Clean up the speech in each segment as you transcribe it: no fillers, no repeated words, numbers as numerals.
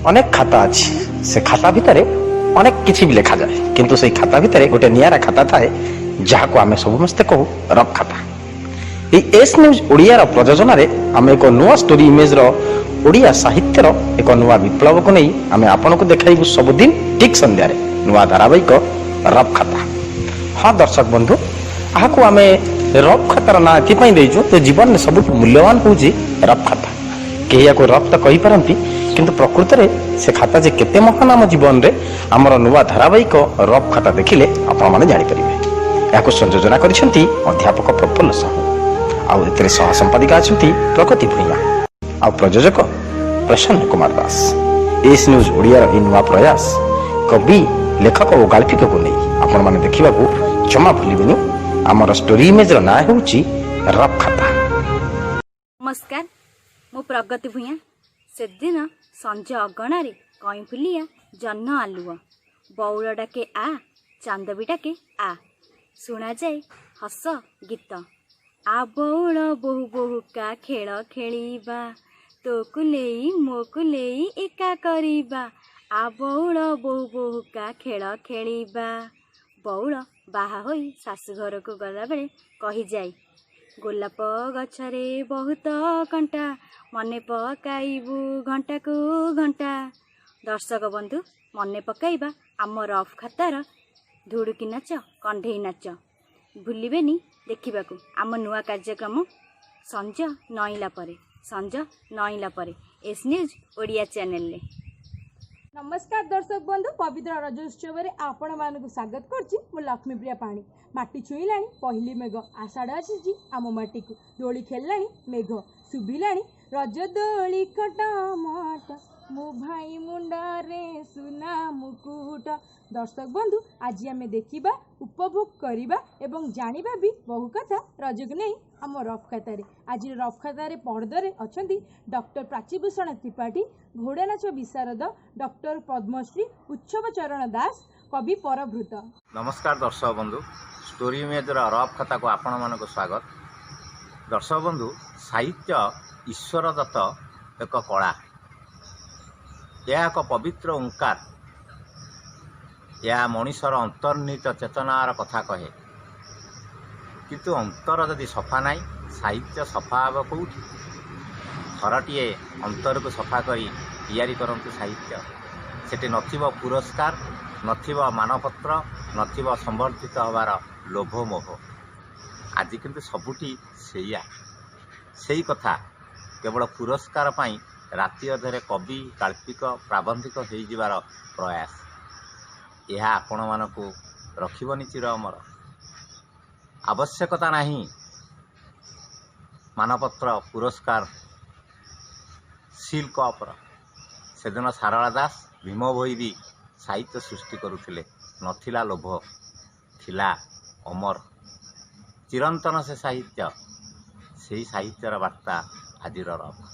अनेक खाता अच्छी से खाता भितर अनेक किसी भी लिखा जाए किंतु से खाता भितर गोटे नियारा खाता थाए जहाँ को आम समस्ते कहू रफ खाता। एस न्यूज ओडिया प्रयोजन आम एक नुआ स्टोरी इमेज ओडिया साहित्यर एक नुआ विप्लव को नहीं आम आपन को देखाइबू सबुदिन ठीक संध्यारे नुआ धारावाहिक रफ खाता। हाँ दर्शक बंधु यहाँ आम रफ खातार ना ये जीवन में सब मूल्यवान हूँ रफ खाता। कहीं या रफ तो कही पारती किंतु प्रकृत में से खाता जे केते महान आम जीवन में आमर नुआ धारावाहिक रफ खाता देखिले आपण माने जानि परिबे। याको संयोजना करिसेंती अध्यापक प्रफुल्ल साहू आउ एतरे सह संपादिका अछंती प्रगति भुइया आउ प्रयोजक प्रसन्न कुमार दास। एस न्यूज ओडिया रो नुआ प्रयास कवि लेखक और गाल्पिक को नहीं आपण माने देखिबा को जमा भूलिबेनी। आमर स्टोरी इमेज रो ना होउची रफ खाता। नमस्कार मु प्रगति भुइया। से दिन संज अगणारे कई फुलिया जन्न आलुआ बौल डाके आ चांदबी डाके आ शुणा जाए हस गीत आ बौल बहु बहु का खेल खेलिबा तो कुलेई मो कुलेई एका करिबा आ बौल बहु बहु का खेल खेलिबा। बौल बाहा होई शाशु घर को गला बेले कही जाए गोलाप गछरे बहुत कंटा मने पकाइबू घंटा को घंटा। दर्शक बंधु मने पकाइबा आम रफ खातार धुड़ुकी नाच कंढेई नाच भूलिबेनी देखिबाकू आम नुआ कार्यक्रम संज नईला परे एस न्यूज ओडिया चैनल ले। नमस्कार दर्शक बंधु पवित्र रज उत्सव में आपण मानक स्वागत करछि मु लक्ष्मीप्रिया पाणी। माटी छुईलाणी पहली मेघ आषाढ़ आसी आम माटी को दोली खेललाणी मेघ शुभिलाणी रज दोली कटमट मु भाई मुंडरे सुना मुकुट। दर्शक बंधु आज आम देखा उपभोग करवा एवं जानिबा भी बहु कथा रज को नहीं आम रफ खातार। आज रफ खातार पर्दरे अच्छा डॉक्टर प्राचीभूषण त्रिपाठी घोड़ा नाच विशारद डॉक्टर पद्मश्री उत्सव चरण दास कवि परभृत। नमस्कार दर्शक बंधु स्टोरी इमेज रफ खाता को आपण मानक स्वागत। दर्शक बंधु साहित्य ईश्वर दत्त एक कला यह एक पवित्र ओंकार या मनीषर अंतर्निहित चेतनार कथा कहे किंतु अंतर जदि सफा नाई साहित्य सफा हे कौटी। थरटीए अंतर को सफा करी तैयारी करंतु साहित्य सेठी नथिबो पुरस्कार नथिबो मानपत्र नथिबो संवर्धित हबार लोभ मोह। आज किंतु सबुठी सेया सेई कथा केवल पुरस्कार पाई राति अधरे कवि काल्पिक प्राबंधिक हो जिवार प्रयास यह आपण मानकु रखिबनी चिर अमर। आवश्यकता नहीं मानपत्र पुरस्कार सिल्क अपर सेदिन सारला दास भीम भोई भी साहित्य सृष्टि करुथिले नथिला लोभ थिला अमर चिरंतन से साहित्य सेही साहित्यर वार्ता आजिर रफ।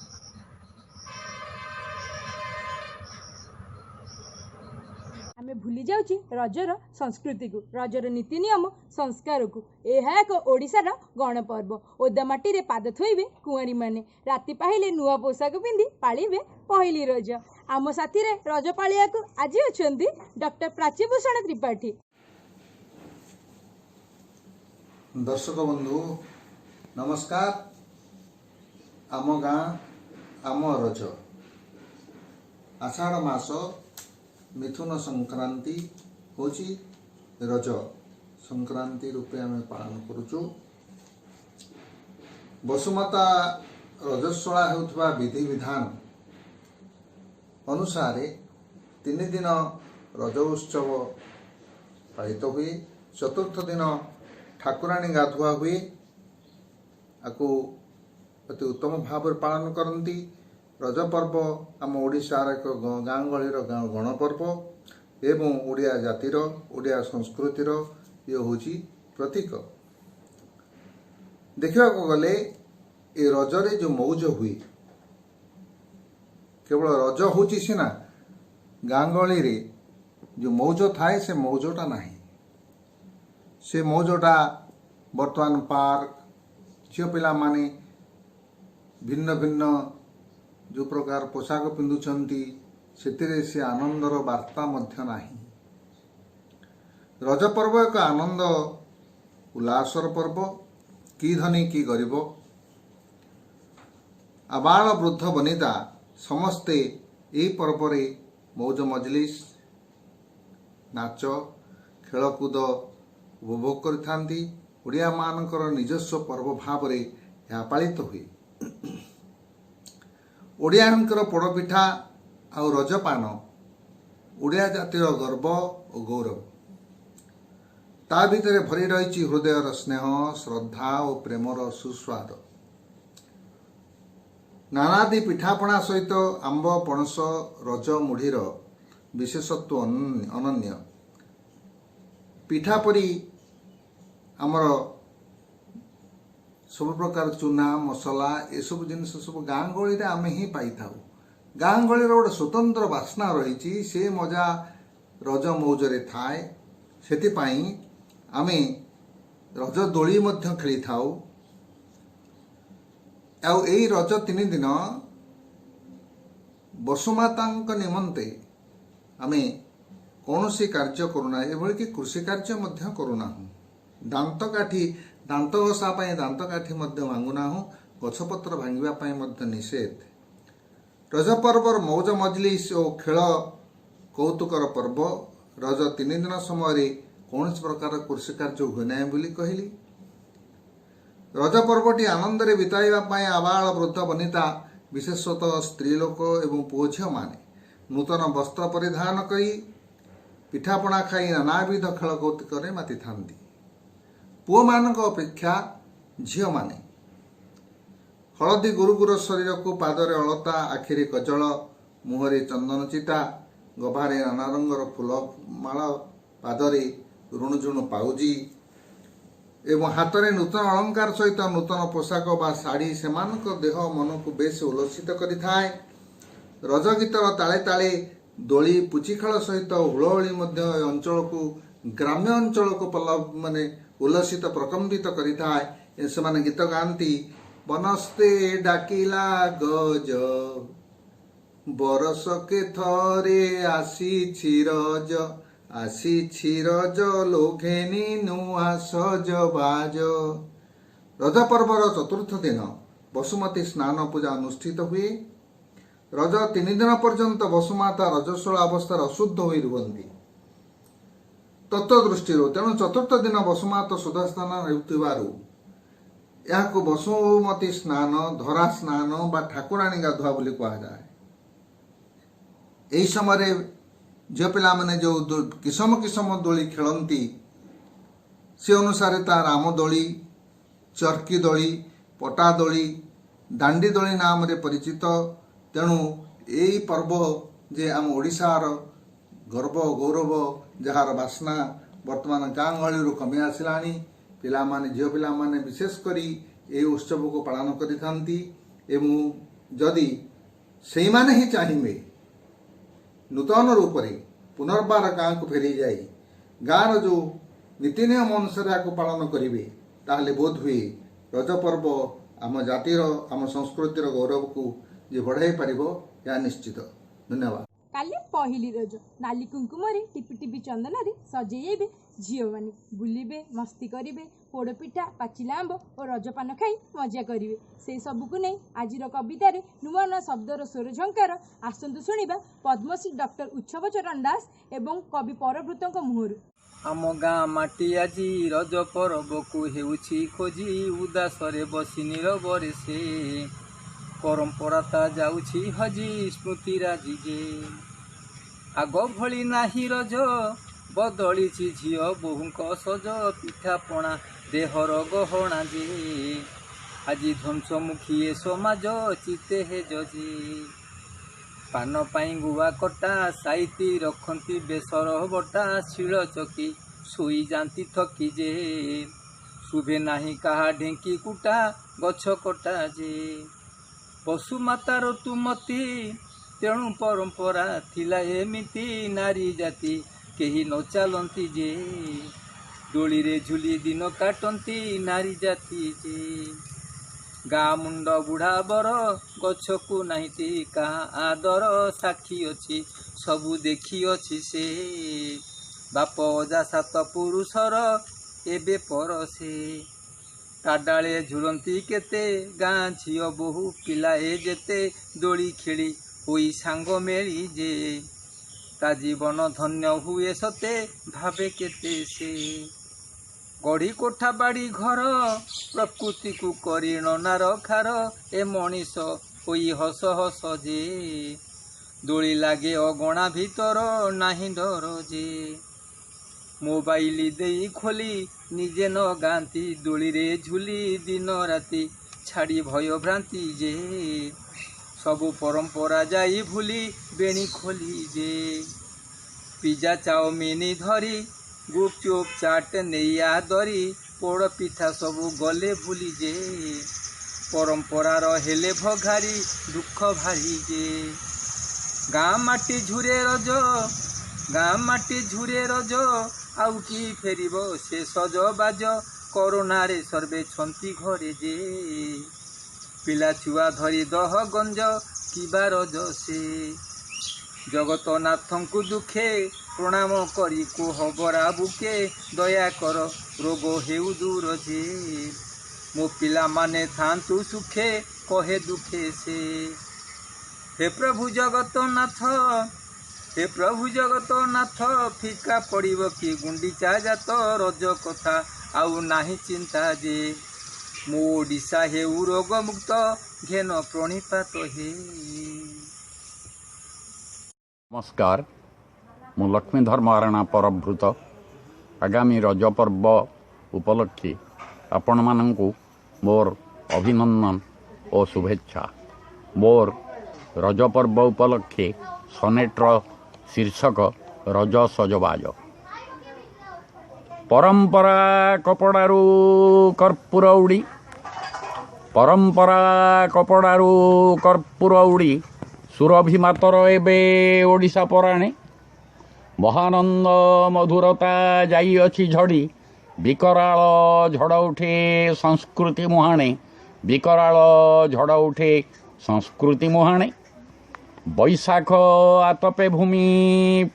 आम भूली जाउची रजर संस्कृति को रजर नीति नियम संस्कार को। यह एक ओडिशार गणपर्व ओदा माटी रे पाद थोइबे कुंवारी माने राति पाहिले नुआ पोशाक पिंधि पालिबे पहली रज। आम साथी रे रज पालिया को आज अछंती डॉक्टर प्राचीभूषण त्रिपाठी। दर्शक बंधु नमस्कार। आम गाँ आम रज आषाढ़ मास मिथुन संक्रांति होची रज संक्रांति रूपे आम पालन करुचु। वसुमता रजस्वला होउथबा विधि विधान अनुसार 3 दिन रज उत्सव पालित हुए। चतुर्थ दिन ठाकुराणी गाधुआ हुए आपको अति उत्तम भाव पालन करती। रज पर्व आम ओडिशार एक गाँ गहलीर गणपर्व एवं ओडिया जातिर ओडिया संस्कृतिर ये हूँ प्रतीक। देखा गले ये रजरे जो मौज हुए केवल रज हूँ सीना गाँ गहली रे जो मौज थाए से मौजटा ना से मौजटा बर्तमान पार्क झील पिला माने भिन्न भिन्न जो प्रकार पोशाक पिंधुंट ସେଥିରେ ସେ ଆନନ୍ଦର ବାର୍ତ୍ତା ମଧ୍ୟ ନାହିଁ। ରଜ ପର୍ବ ଏକ ଆନନ୍ଦ ଉଲ୍ଲାସର ପର୍ବ। କି ଧନୀ କି ଗରିବ, ଆବାଳ ବୃଦ୍ଧ ବନିତା ସମସ୍ତେ ଏହି ପର୍ବରେ ମୌଜ ମଜଲିସ୍, ନାଚ, ଖେଳକୁଦ ଉପଭୋଗ କରିଥାନ୍ତି। ଓଡ଼ିଆମାନଙ୍କର ନିଜସ୍ୱ ପର୍ବ ଭାବରେ ଏହା ପାଳିତ ହୁଏ। ଓଡ଼ିଆଙ୍କର ପୋଡ଼ପିଠା ଆଉ ରଜପାନ ଓଡ଼ିଆ ଜାତିର ଗର୍ବ ଓ ଗୌରବ। ତା ଭିତରେ ଭରି ରହିଛି ହୃଦୟର ସ୍ନେହ, ଶ୍ରଦ୍ଧା ଓ ପ୍ରେମର ସୁସ୍ୱାଦ। ନାନାଦି ପିଠାପଣା ସହିତ ଆମ୍ବ, ପଣସ, ରଜ ମୁଢ଼ିର ବିଶେଷତ୍ୱ ଅନନ୍ୟ। ପିଠା ପରି ଆମର ସବୁ ପ୍ରକାର ଚୁନା, ମସଲା ଏସବୁ ଜିନିଷ ସବୁ ଗାଁ ଗହଳିରେ ଆମେ ହିଁ ପାଇଥାଉ। ଗାଁ ଗହଳିର ଗୋଟେ ସ୍ୱତନ୍ତ୍ର ବାସ୍ନା ରହିଛି, ସେ ମଜା ରଜ ମଉଜରେ ଥାଏ। ସେଥିପାଇଁ ଆମେ ରଜ ଦୋଳି ମଧ୍ୟ ଖେଳିଥାଉ। ଆଉ ଏଇ ରଜ 3 ଦିନ ବସୁମାତାଙ୍କ ନିମନ୍ତେ ଆମେ କୌଣସି କାର୍ଯ୍ୟ କରୁନା, ଏଭଳିକି କୃଷି କାର୍ଯ୍ୟ ମଧ୍ୟ କରୁନାହୁଁ। ଦାନ୍ତ ଘଷା ପାଇଁ ଦାନ୍ତକାଠି ମଧ୍ୟ ଭାଙ୍ଗୁନାହୁଁ। ଗଛପତ୍ର ଭାଙ୍ଗିବା ପାଇଁ ମଧ୍ୟ ନିଷେଧ। ରଜ ପର୍ବର ମୌଜ ମଜଲିସ୍ ଓ ଖେଳ କୌତୁକର ପର୍ବ। ରଜ 3 ଦିନ ସମୟରେ କୌଣସି ପ୍ରକାର କୃଷି କାର୍ଯ୍ୟ ହୁଏ ନାହିଁ ବୋଲି କହିଲି। ରଜ ପର୍ବଟି ଆନନ୍ଦରେ ବିତାଇବା ପାଇଁ ଆବାଳ ବୃଦ୍ଧ ବନିତା, ବିଶେଷତଃ ସ୍ତ୍ରୀ ଲୋକ ଏବଂ ପୁଅ ଝିଅମାନେ ନୂତନ ବସ୍ତ୍ର ପରିଧାନ କରି ପିଠାପଣା ଖାଇ ନାନାବିଧ ଖେଳ କୌତୁକରେ ମାତିଥାନ୍ତି। ପୁଅମାନଙ୍କ ଅପେକ୍ଷା ଝିଅମାନେ ହଳଦୀ ଗୁରୁଗୁର ଶରୀରକୁ, ପାଦରେ ଅଳତା, ଆଖିରେ କଜଳ, ମୁହଁରେ ଚନ୍ଦନ ଚିତା, ଗଭାରେ ନାନା ରଙ୍ଗର ଫୁଲମାଳ, ପାଦରେ ରୁଣୁଝୁଣୁ ପାଉଜି ଏବଂ ହାତରେ ନୂତନ ଅଳଙ୍କାର ସହିତ ନୂତନ ପୋଷାକ ବା ଶାଢ଼ୀ ସେମାନଙ୍କ ଦେହ ମନକୁ ବେଶ ଉଲ୍ଲସିତ କରିଥାଏ। ରଜ ଗୀତର ତାଳେ ତାଳେ ଦୋଳି, ପୁଚି ଖେଳ ସହିତ ହୁଳହୁଳି ମଧ୍ୟ ଏ ଅଞ୍ଚଳକୁ, ଗ୍ରାମ୍ୟ ଅଞ୍ଚଳକୁ ଉଲ୍ଲସିତ ପ୍ରକମ୍ପିତ କରିଥାଏ। ସେମାନେ ଗୀତ ଗାଆନ୍ତି। ବନସ୍ତେ ଡାକିଲା ଗଜ, ବରଷକେ ଥରେ ଆସିଛି ରଜ ଲୋଘେନି ନୂଆ ସଜବାଜ। ରଜ ପର୍ବର ଚତୁର୍ଥ ଦିନ ବସୁମତୀ ସ୍ନାନ ପୂଜା ଅନୁଷ୍ଠିତ ହୁଏ। ରଜ 3 ଦିନ ପର୍ଯ୍ୟନ୍ତ ବସୁମାତା ରଜସ୍ୱଳା ଅବସ୍ଥାରେ ଅଶୁଦ୍ଧ ହୋଇ ରୁହନ୍ତି ତତ୍ତ୍ୱ ଦୃଷ୍ଟିରୁ। ତେଣୁ ଚତୁର୍ଥ ଦିନ ବସୁମାତା ସୁଧାସ୍ନାନ ହେଉଥିବାରୁ ଏହାକୁ ବସୁମତୀ ସ୍ନାନ, ଧରା ସ୍ନାନ ବା ଠାକୁରାଣୀ ଗାଧୁଆ ବୋଲି କୁହାଯାଏ। ଏହି ସମୟରେ ଝିଅ ପିଲାମାନେ ଯେଉଁ କିସମ ଦୋଳି ଖେଳନ୍ତି, ସେ ଅନୁସାରେ ତା ରାମ ଦୋଳି, ଚର୍କି ଦୋଳି, ପଟା ଦୋଳି, ଦାଣ୍ଡି ଦୋଳି ନାମରେ ପରିଚିତ। ତେଣୁ ଏହି ପର୍ବ ଯେ ଆମ ଓଡ଼ିଶାର ଗର୍ବ ଗୌରବ, ଯାହାର ବାସ୍ନା ବର୍ତ୍ତମାନ ଗାଁ ଗହଳିରୁ କମି ଆସିଲାଣି। ଝିଅ ପିଲାମାନେ ବିଶେଷ କରି ଏହି ଉତ୍ସବକୁ ପାଳନ କରିଥାନ୍ତି ଏବଂ ଯଦି ସେଇମାନେ ହିଁ ଚାହିଁବେ ନୂତନ ରୂପରେ ପୁନର୍ବାର ଗାଁକୁ ଫେରିଯାଇ ଗାଁର ଯେଉଁ ନୀତି ନିୟମ ଅନୁସାରେ ଏହାକୁ ପାଳନ କରିବେ, ତାହେଲେ ବୋଧ ହୁଏ ରଜ ପର୍ବ ଆମ ଜାତିର, ଆମ ସଂସ୍କୃତିର ଗୌରବକୁ ଯେ ବଢ଼ାଇ ପାରିବ, ଏହା ନିଶ୍ଚିତ। ଧନ୍ୟବାଦ। କାଲି ପହିଲି ରଜ। ନାଲି କୁଙ୍କୁମରେ ଟିପି ଟିପି ଚନ୍ଦନରେ ସଜେଇବେ ଝିଅମାନେ। ବୁଲିବେ, ମସ୍ତି କରିବେ, ପୋଡ଼ପିଠା, ପାଚିଲା ଆମ୍ବ ଓ ରଜପାନ ଖାଇ ମଜା କରିବେ। ସେଇ ସବୁକୁ ନେଇ ଆଜିର କବିତାରେ ନୂଆ ନୂଆ ଶବ୍ଦର ସ୍ୱର ଝଙ୍କାର। ଆସନ୍ତୁ ଶୁଣିବା ପଦ୍ମଶ୍ରୀ ଡକ୍ଟର ଉତ୍ସବଚରଣ ଦାସ ଏବଂ କବି ପରଭୃତଙ୍କ ମୁହଁରୁ। ଆମ ଗାଁ ମାଟି ଆଜି ରଜ ପର୍ବକୁ ହେଉଛି ଖୋଜି, ଉଦାସରେ ବସି ନୀରବରେ ସେ ପରମ୍ପରା ତା ଯାଉଛି ହଜି, ସ୍ମୃତିରାଜି ଯେ ଆଗ ଭଳି ନାହିଁ ରଜ, ବଦଳିଛି ଝିଅ ବୋହୂଙ୍କ ସଜ, ପିଠାପଣା ଦେହର ଗହଣା ଯେ ଆଜି ଧ୍ୱଂସମୁଖୀ ଏ ସମାଜ, ଚିତେ ହେଜ ଯେ ପାନ ପାଇଁ ଗୁଆ କଟା, ସାଇତି ରଖନ୍ତି ବେସର ବଟା, ଶିଳ ଚକି ଶୋଇଯାନ୍ତି ଥକି ଯେ ଶୁଭେ ନାହିଁ କାହା ଢେଙ୍କି କୁଟା, ଗଛ କଟା ଯେ ବସୁମାତାର ତୁମତି, ତେଣୁ ପରମ୍ପରା ଥିଲା ଏମିତି, ନାରୀ ଜାତି କେହି ନ ଚାଲନ୍ତି ଯେ ଦୋଳିରେ ଝୁଲି ଦିନ କାଟନ୍ତି, ନାରୀ ଜାତି ଯେ ଗାଁ ମୁଣ୍ଡ ବୁଢ଼ା ବର ଗଛକୁ ନାହିଁଟି କାହା ଆଦର ସାକ୍ଷୀ ଅଛି ସବୁ ଦେଖିଅଛି ସେ ବାପ ଅଜା ସାତ ପୁରୁଷର ଏବେ ପର ସେ କାଡାଳେ ଝୁଲନ୍ତି କେତେ ଗାଁ ଝିଅ ବୋହୁ ପିଲାଏ ଯେତେ ଦୋଳି ଖେଳି ହୋଇ ସାଙ୍ଗ ମେଳି ଯେ ତା ଜୀବନ ଧନ୍ୟ ହୁଏ ସତେ ଭାବେ କେତେ ସେ ଗଢ଼ି କୋଠା ବାଡ଼ି ଘର ପ୍ରକୃତିକୁ କରି ନନାର ଖାର ଏ ମଣିଷ ହୋଇ ହସ ହସ ଯେ ଦୋଳି ଲାଗେ ଅଗଣା ଭିତର ନାହିଁ ଡର ଯେ ମୋବାଇଲ ଦେଇ ଖୋଲି ନିଜେ ନ ଗାନ୍ତି ଦୋଳିରେ ଝୁଲି ଦିନ ରାତି ଛାଡ଼ି ଭୟ ଭ୍ରାନ୍ତି ଯେ ସବୁ ପରମ୍ପରା ଯାଇ ଭୁଲି ବେଣୀ ଖୋଲି ଯେ ପିଜା ଚାଓମିନ ଧରି ଗୁପଚୁପ୍ ଚାଟ୍ ନେଇ ଆଦରି ପୋଡ଼ ପିଠା ସବୁ ଗଲେ ଭୁଲି ଯେ ପରମ୍ପରାର ହେଲେ ଭଘାରି ଦୁଃଖ ଭାରି ଯେ ଗାଁ ମାଟି ଝୁରେ ରଜ ଗାଁ ମାଟି ଝୁରେ ରଜ ଆଉ କି ଫେରିବ ସେ ସଜବାଜ କରୋନାରେ ସର୍ବେ ଛନ୍ତି ଘରେ ଯେ ପିଲା ଛୁଆ ଧରି ଦହ ଗଞ୍ଜ କିବା ରଜ ସେ ଜଗତନାଥଙ୍କୁ ଦୁଃଖେ ପ୍ରଣାମ କରି କୁହବରା ବୁକେ ଦୟାକର ରୋଗ ହେଉ ଦୂର ଯେ ମୋ ପିଲାମାନେ ଥାନ୍ତୁ ସୁଖେ କହେ ଦୁଃଖେ ସେ ହେ ପ୍ରଭୁ ଜଗତନାଥ ଫିକା ପଡ଼ିବ କି ଗୁଣ୍ଡିଚା ଜାତ ରଜ କଥା ଆଉ ନାହିଁ ଚିନ୍ତା ଯେ ମୋ ଓଡ଼ିଶା ହେଉ ରୋଗମୁକ୍ତ ଘେନ ପ୍ରଣିପାତ ହେ। ନମସ୍କାର, ମୁଁ ଲକ୍ଷ୍ମୀଧର ମହାରଣା ପରଭୃତ ଆଗାମୀ ରଜ ପର୍ବ ଉପଲକ୍ଷେ ଆପଣମାନଙ୍କୁ ମୋର ଅଭିନନ୍ଦନ ଓ ଶୁଭେଚ୍ଛା। ମୋର ରଜ ପର୍ବ ଉପଲକ୍ଷେ ସନେଟ୍ର ଶୀର୍ଷକ ରଜ ସଜବାଜ। ପରମ୍ପରା କପଡ଼ାରୁ କର୍ପୂର ଉଡ଼ି ପରମ୍ପରା କପଡ଼ାରୁ କର୍ପୂର ଉଡ଼ି ସୁରଭି ମାତର ଏବେ ଓଡ଼ିଶା ପରାଣେ ମହାନନ୍ଦ ମଧୁରତା ଯାଇଅଛି ଝଡ଼ି ବିକରାଳ ଝଡ଼ ଉଠେ ସଂସ୍କୃତି ମୁହାଣେ ବିକରାଳ ଝଡ଼ ଉଠେ ସଂସ୍କୃତି ମୁହାଣେ ବୈଶାଖ ଆତପେ ଭୂମି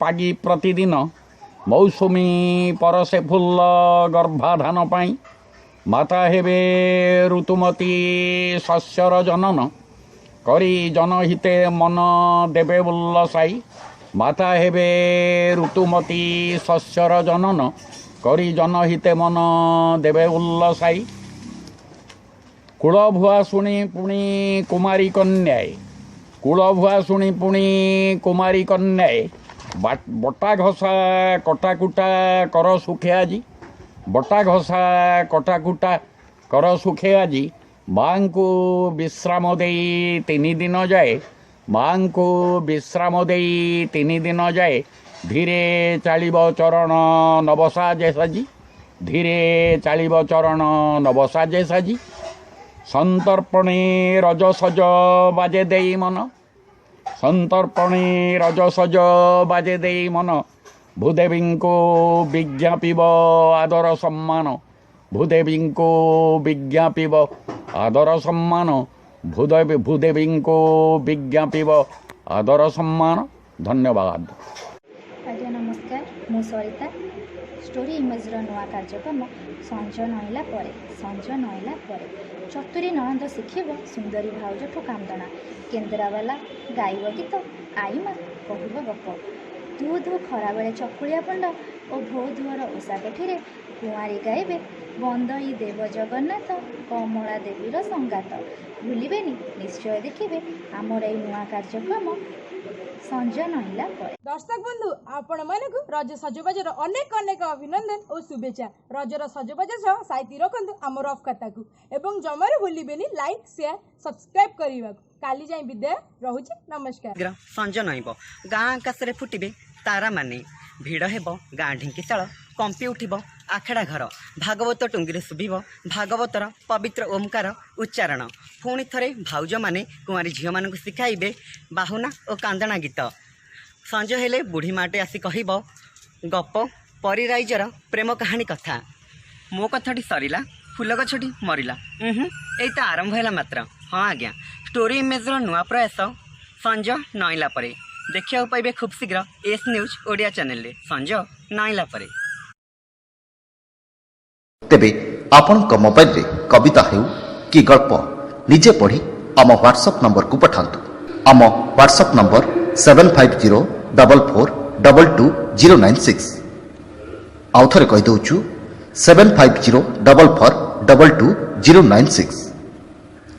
ପାଗି ପ୍ରତିଦିନ ମୌସୁମୀ ପରସେ ଫୁଲ ଗର୍ଭାଧାନ ପାଇଁ ମାତା ହେବେ ଋତୁମତୀ ଶସ୍ୟର ଜନନ କରି ଜନହିତେ ମନ ଦେବେ ଉଲ୍ଲସାଇ ମାତା ହେବେ ଋତୁମତୀ ଶସ୍ୟର ଜନନ କରି ଜନହିତେ ମନ ଦେବେ ଉଲ୍ଲସାଇ କୂଳଭୁଆ ଶୁଣି ପୁଣି କୁମାରୀ କନ୍ୟାଏ କୂଳଭୁଆ ଶୁଣି ପୁଣି କୁମାରୀ କନ୍ୟାଏ ବଟା ଘଷା କଟାକୁଟା କର ସୁଖେ ଆଜି ବଟା ଘଷା କଟାକୁଟା କର ସୁଖେ ଆଜି ମାଙ୍କୁ ବିଶ୍ରାମ ଦେଇ 3 ଦିନ ଯାଏ ମାଙ୍କୁ ବିଶ୍ରାମ ଦେଇ 3 ଦିନ ଯାଏ ଧୀରେ ଚାଳିବ ଚରଣ ନବସାଜେ ସାଜି ଧୀରେ ଚାଳିବ ଚରଣ ନବସାଜେ ସାଜି ସନ୍ତର୍ପଣୀ ରଜ ସଜ ବାଜେ ଦେଇ ମନ ସନ୍ତର୍ପଣୀ ରଜ ସଜ ବାଜେ ଦେଇ ମନ ଭୂଦେବୀଙ୍କୁ ବିଜ୍ଞାପିବ ଆଦର ସମ୍ମାନ ଭୂଦେବୀଙ୍କୁ ବିଜ୍ଞାପିବ ଆଦର ସମ୍ମାନ ଭୂଦେବୀଙ୍କୁ ବିଜ୍ଞାପିବ ଆଦର ସମ୍ମାନ। ଧନ୍ୟବାଦ। ଆଜ୍ଞା ନମସ୍କାର, ମୁଁ ସରିତା। ଷ୍ଟୋରି ଇମେଜ୍ର ନୂଆ କାର୍ଯ୍ୟକ୍ରମ ସଞ୍ଜ ନଇଲା ପରେ ଚତୁରୀ ନଣନ୍ଦ ଶିଖିବ ସୁନ୍ଦରୀ ଭାଉଜଠୁ କାନ୍ଦଣା କେନ୍ଦ୍ରାବାଲା ଗାଇବ ଗୀତ ଆଇମା କହିବ ଗପ ଧୁ ଧୁ ଖରାବେଳେ ଚକୁଳିଆ ପଣ୍ଡ ଓ ଭୋ ଧୁଅର ଓଷା କୋଠିରେ କୁଆଁରୀ ଗାଇବେ ବନ୍ଦଇ ଦେବ ଜଗନ୍ନାଥ କମଳା ଦେବୀର ସଙ୍ଗାତ। ଭୁଲିବେନି, ନିଶ୍ଚୟ ଦେଖିବେ ଆମର ଏଇ ନୂଆ କାର୍ଯ୍ୟକ୍ରମ ସଞ୍ଜ ନଇଲା ପରେ। ଦର୍ଶକ ବନ୍ଧୁ, ଆପଣମାନଙ୍କୁ ରଜ ସଜବାଜର ଅନେକ ଅନେକ ଅଭିନନ୍ଦନ ଓ ଶୁଭେଚ୍ଛା। ରଜର ସଜବାଜ ସହ ସାଇତି ରଖନ୍ତୁ ଆମ ରଫ୍ ଖାତାକୁ ଏବଂ ଜମାରୁ ଭୁଲିବେନି ଲାଇକ୍, ସେୟାର, ସବସ୍କ୍ରାଇବ୍ କରିବାକୁ। କାଲି ଯାଇ ବିଦାୟ, ରହୁଛି, ନମସ୍କାର। ସଞ୍ଜ ନଇବ, ଗାଁ ଆକାଶରେ ଫୁଟିବେ ତାରାମାନେ, ଭିଡ଼ ହେବ ଗାଁ ଢିଙ୍କିଶାଳ, କମ୍ପି ଉଠିବ ଆଖେଡ଼ା ଘର, ଭାଗବତ ଟୁଙ୍ଗିରେ ଶୁଭିବ ଭାଗବତର ପବିତ୍ର ଓମକାର ଉଚ୍ଚାରଣ। ପୁଣି ଥରେ ଭାଉଜମାନେ କୁଆଁରୀ ଝିଅମାନଙ୍କୁ ଶିଖାଇବେ ବାହୁନା ଓ କାନ୍ଦଣା ଗୀତ। ସଞ୍ଜ ହେଲେ ବୁଢ଼ୀ ମାଟେ ଆସି କହିବ ଗପ ପରିରାଇଜର ପ୍ରେମ କାହାଣୀ କଥା। ମୋ କଥାଟି ସରିଲା, फूल गछटी मरला एई तो आरंभ है मात्र। हाँ आज्ञा स्टोरी इमेजर नुआ प्रयास संज नईला परे देखा पाइबे खूब शीघ्र एस न्यूज ओडिया चैनल रे संज नईला परे। तेबे आपणक मोबाइल रे कविता हेउ कि गल्प निजे पढ़ी आम व्हाट्सएप नंबर को पठातु। आम व्हाट्सएप नंबर 7504422096। आउ थरे कहि दउछु 7504422096।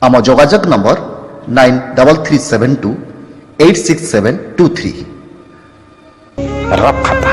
आम जोगाजोग नंबर 9337286723। रफ खाता